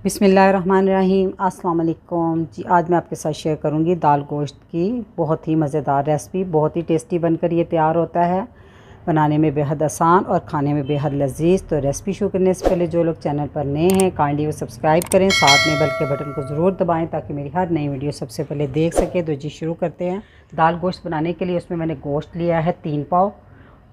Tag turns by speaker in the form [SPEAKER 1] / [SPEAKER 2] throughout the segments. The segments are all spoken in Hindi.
[SPEAKER 1] बिस्मिल्लाहिर्रहमानिर्रहीम। अस्सलाम वालेकुम जी। आज मैं आपके साथ शेयर करूंगी दाल गोश्त की बहुत ही मज़ेदार रेसिपी। बहुत ही टेस्टी बनकर ये तैयार होता है, बनाने में बेहद आसान और खाने में बेहद लजीज। तो रेसिपी शुरू करने से पहले जो लोग चैनल पर नए हैं काइंडली वो सब्सक्राइब करें, साथ में बेल के बटन को ज़रूर दबाएं ताकि मेरी हर नई वीडियो सबसे पहले देख सकें। तो जी शुरू करते हैं। दाल गोश्त बनाने के लिए उसमें मैंने गोश्त लिया है 3 पाव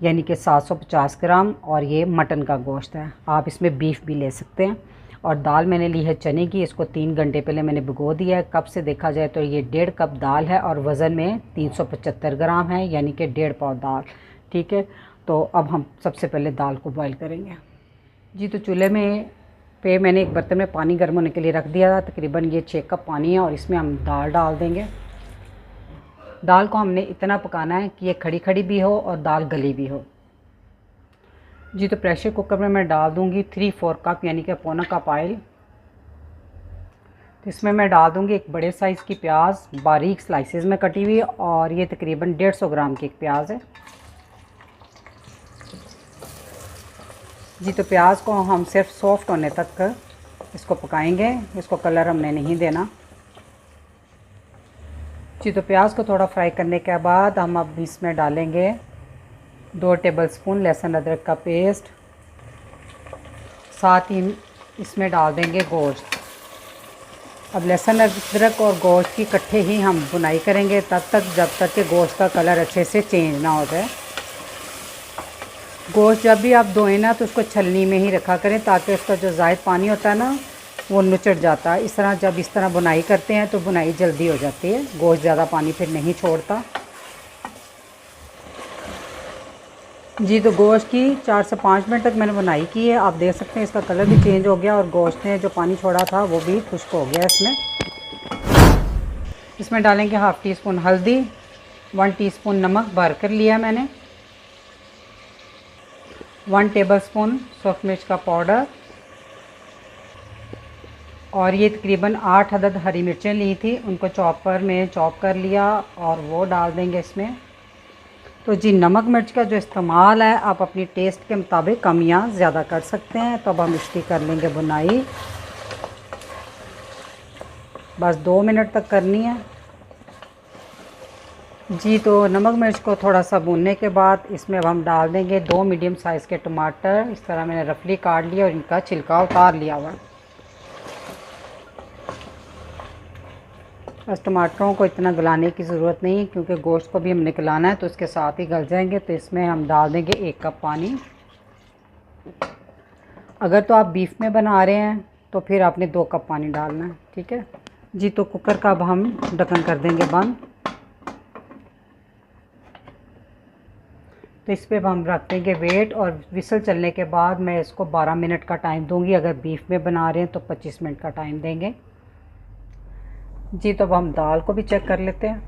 [SPEAKER 1] यानी कि 750 ग्राम, और ये मटन का गोश्त है। आप इसमें बीफ भी ले सकते हैं। और दाल मैंने ली है चने की, इसको 3 घंटे पहले मैंने भिगो दिया है। कप से देखा जाए तो ये 1.5 कप दाल है और वज़न में 375 ग्राम है, यानी कि 1.5 पाव दाल। ठीक है, तो अब हम सबसे पहले दाल को बॉईल करेंगे जी। तो चूल्हे में पे मैंने एक बर्तन में पानी गर्म होने के लिए रख दिया था। तकरीबन ये 6 कप पानी है और इसमें हम दाल डाल देंगे। दाल को हमने इतना पकाना है कि ये खड़ी खड़ी भी हो और दाल गली भी हो जी। तो प्रेशर कुकर में मैं डाल दूंगी 3/4 कप यानी कि पौना कप ऑयल। तो इसमें मैं डाल दूंगी एक बड़े साइज़ की प्याज बारीक स्लाइसेस में कटी हुई, और ये तकरीबन 150 ग्राम की एक प्याज है जी। तो प्याज को हम सिर्फ सॉफ्ट होने तक इसको पकाएंगे, इसको कलर हमने नहीं देना जी। तो प्याज को थोड़ा फ्राई करने के बाद हम अब इसमें डालेंगे 2 टेबलस्पून लहसुन अदरक का पेस्ट, साथ ही इसमें डाल देंगे गोश्त। अब लहसुन अदरक और गोश्त की इकट्ठे ही हम भुनाई करेंगे तब तक जब तक कि गोश्त का कलर अच्छे से चेंज ना हो जाए। गोश्त जब भी आप धोएं ना तो उसको छलनी में ही रखा करें ताकि उसका जो ज़ायद पानी होता है ना वो नुचड़ जाता है। इस तरह भुनाई करते हैं तो भुनाई जल्दी हो जाती है, गोश्त ज़्यादा पानी फिर नहीं छोड़ता जी। तो गोश्त की 4 से 5 मिनट तक मैंने बुनाई की है। आप देख सकते हैं इसका कलर भी चेंज हो गया और गोश्त ने जो पानी छोड़ा था वो भी खुश्क हो गया। इसमें डालेंगे हाफ़ टी स्पून हल्दी, 1 टीस्पून नमक भर कर लिया मैंने, 1 टेबलस्पून सूखी मिर्च का पाउडर, और ये तकरीबन 8 अदद हरी मिर्चें ली थी, उनको चॉपर में चॉप कर लिया और वो डाल देंगे इसमें। तो जी नमक मिर्च का जो इस्तेमाल है आप अपनी टेस्ट के मुताबिक कम या ज़्यादा कर सकते हैं। तो अब हम इसकी कर लेंगे बुनाई, बस 2 मिनट तक करनी है जी। तो नमक मिर्च को थोड़ा सा भूनने के बाद इसमें अब हम डाल देंगे 2 मीडियम साइज़ के टमाटर। इस तरह मैंने रफली काट लिया और इनका छिलका उतार लिया हुआ। बस टमाटरों को इतना गलाने की ज़रूरत नहीं है क्योंकि गोश्त को भी हमने गलाना है तो उसके साथ ही गल जाएंगे। तो इसमें हम डाल देंगे 1 कप पानी। अगर तो आप बीफ में बना रहे हैं तो फिर आपने 2 कप पानी डालना है। ठीक है जी। तो कुकर का अब हम ढक्कन कर देंगे बंद। तो इस पर हम रख देंगे वेट, और विसल चलने के बाद मैं इसको 12 मिनट का टाइम दूंगी। अगर बीफ में बना रहे हैं तो 25 मिनट का टाइम देंगे जी। तो अब हम दाल को भी चेक कर लेते हैं।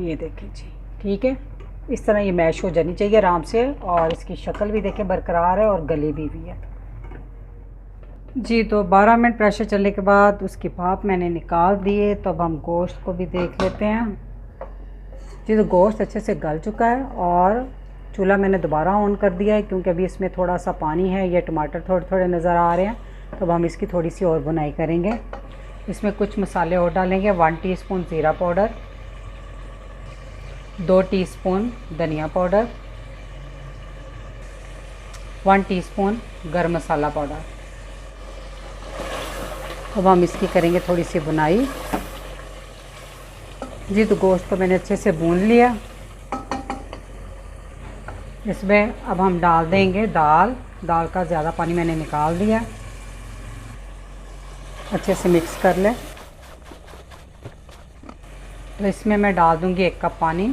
[SPEAKER 1] ये देखिए जी, ठीक है, इस तरह ये मैश हो जानी चाहिए आराम से, और इसकी शक्ल भी देखें बरकरार है और गली भी है जी। तो 12 मिनट प्रेशर चलने के बाद उसकी भाप मैंने निकाल दिए। तो अब हम गोश्त को भी देख लेते हैं जी। तो गोश्त अच्छे से गल चुका है और चूल्हा मैंने दोबारा ऑन कर दिया है क्योंकि अभी इसमें थोड़ा सा पानी है, ये टमाटर थोड़े थोड़े नज़र आ रहे हैं। तो अब हम इसकी थोड़ी सी और बुनाई करेंगे। इसमें कुछ मसाले और डालेंगे, 1 टीस्पून ज़ीरा पाउडर, 2 टीस्पून धनिया पाउडर, 1 टीस्पून गरम मसाला पाउडर। अब हम इसकी करेंगे थोड़ी सी बुनाई जी। तो गोश्त को मैंने अच्छे से भून लिया। इसमें अब हम डाल देंगे दाल का ज़्यादा पानी मैंने निकाल दिया। अच्छे से मिक्स कर लें। तो इसमें मैं डाल दूंगी 1 कप पानी।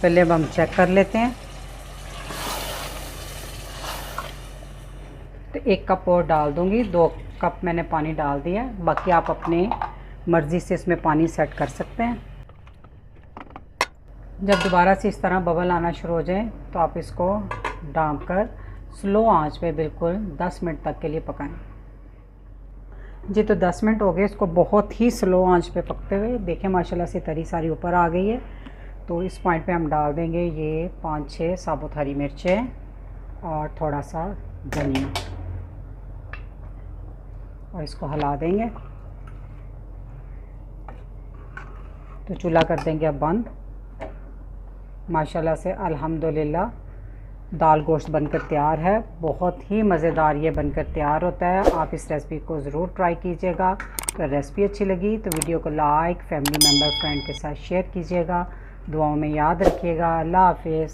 [SPEAKER 1] पहले अब हम चेक कर लेते हैं। तो 1 कप और डाल दूंगी, 2 कप मैंने पानी डाल दिया। बाकी आप अपने मर्ज़ी से इसमें पानी सेट कर सकते हैं। जब दोबारा से इस तरह बबल आना शुरू हो जाए तो आप इसको ढाँप कर स्लो आंच पे बिल्कुल 10 मिनट तक के लिए पकाएं जी। तो 10 मिनट हो गए इसको बहुत ही स्लो आंच पे पकते हुए। देखें माशाल्लाह से तरी सारी ऊपर आ गई है। तो इस पॉइंट पे हम डाल देंगे ये 5-6 साबुत हरी मिर्चें और थोड़ा सा धनिया, और इसको हिला देंगे। तो चूल्हा कर देंगे अब बंद। माशाल्लाह से अल्हम्दुलिल्लाह दाल गोश्त बनकर तैयार है। बहुत ही मज़ेदार ये बनकर तैयार होता है। आप इस रेसिपी को ज़रूर ट्राई कीजिएगा। अगर रेसिपी अच्छी लगी तो वीडियो को लाइक, फैमिली मेम्बर, फ्रेंड के साथ शेयर कीजिएगा। दुआओं में याद रखिएगा। अल्लाह हाफ़िज़।